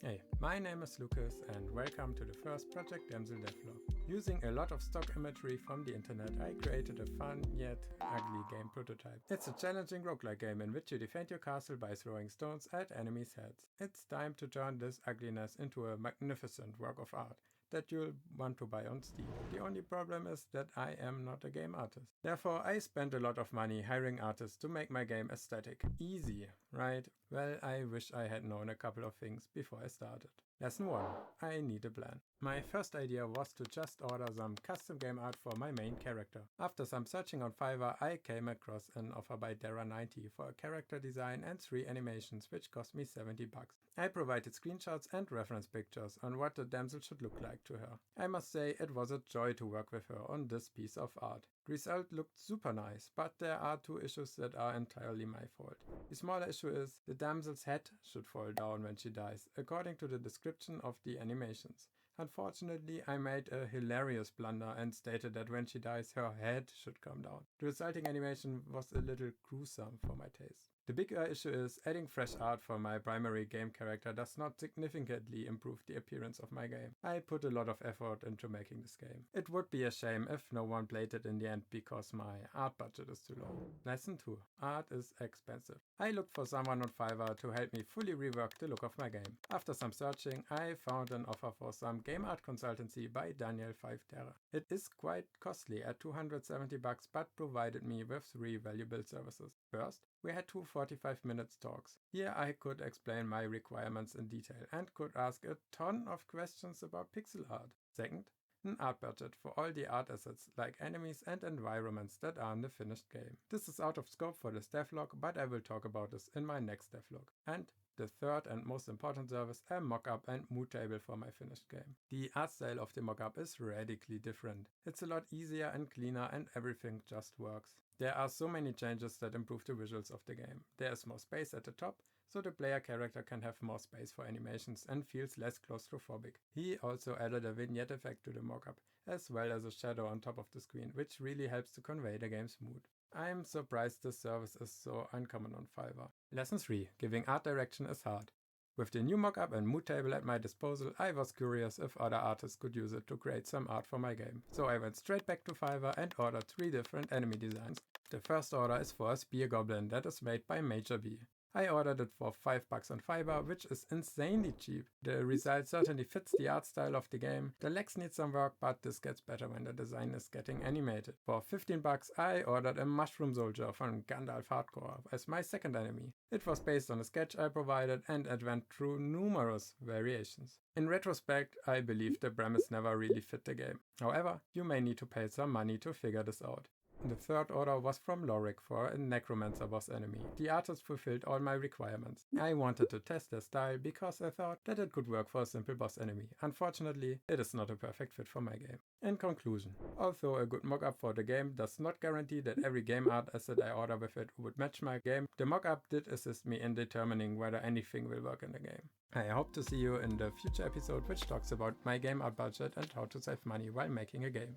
Hey, my name is Lucas and welcome to the first Project Damsel devlog. Using a lot of stock imagery from the internet, I created a fun yet ugly game prototype. It's a challenging roguelike game in which you defend your castle by throwing stones at enemies' heads. It's time to turn this ugliness into a magnificent work of art that you'll want to buy on Steam. The only problem is that I am not a game artist. Therefore, I spent a lot of money hiring artists to make my game aesthetic. Easy, right? Well, I wish I had known a couple of things before I started. Lesson 1. I need a plan. My first idea was to just order some custom game art for my main character. After some searching on Fiverr, I came across an offer by Dara90 for a character design and 3 animations, which cost me $70. I provided screenshots and reference pictures on what the damsel should look like to her. I must say it was a joy to work with her on this piece of art. The result looked super nice, but there are 2 issues that are entirely my fault. The smaller issue is the damsel's head should fall down when she dies, according to the description of the animations. Unfortunately, I made a hilarious blunder and stated that when she dies, her head should come down. The resulting animation was a little gruesome for my taste. The bigger issue is adding fresh art for my primary game character does not significantly improve the appearance of my game. I put a lot of effort into making this game. It would be a shame if no one played it in the end because my art budget is too low. Lesson 2. Art is expensive. I looked for someone on Fiverr to help me fully rework the look of my game. After some searching, I found an offer for some game art consultancy by Daniel 5terra. It is quite costly at $270 but provided me with 3 valuable services. First, we had 2 45-minute talks. Here I could explain my requirements in detail and could ask a ton of questions about pixel art. Second, an art budget for all the art assets like enemies and environments that are in the finished game. This is out of scope for this devlog, but I will talk about this in my next devlog. And the third and most important service, a mockup and mood table for my finished game. The art style of the mockup is radically different. It's a lot easier and cleaner and everything just works. There are so many changes that improve the visuals of the game. There is more space at the top, so the player character can have more space for animations and feels less claustrophobic. He also added a vignette effect to the mockup, as well as a shadow on top of the screen, which really helps to convey the game's mood. I'm surprised this service is so uncommon on Fiverr. Lesson 3. Giving art direction is hard. With the new mockup and mood table at my disposal, I was curious if other artists could use it to create some art for my game. So I went straight back to Fiverr and ordered 3 different enemy designs. The first order is for a spear goblin that is made by Major B. I ordered it for $5 on Fiverr, which is insanely cheap. The result certainly fits the art style of the game. The legs need some work, but this gets better when the design is getting animated. For $15 I ordered a mushroom soldier from Gandalf Hardcore as my second enemy. It was based on a sketch I provided and it went through numerous variations. In retrospect, I believe the premise never really fit the game. However, you may need to pay some money to figure this out. The third order was from Lorik for a necromancer boss enemy. The artist fulfilled all my requirements. I wanted to test their style because I thought that it could work for a simple boss enemy. Unfortunately, it is not a perfect fit for my game. In conclusion, although a good mockup for the game does not guarantee that every game art asset I order with it would match my game, the mockup did assist me in determining whether anything will work in the game. I hope to see you in the future episode which talks about my game art budget and how to save money while making a game.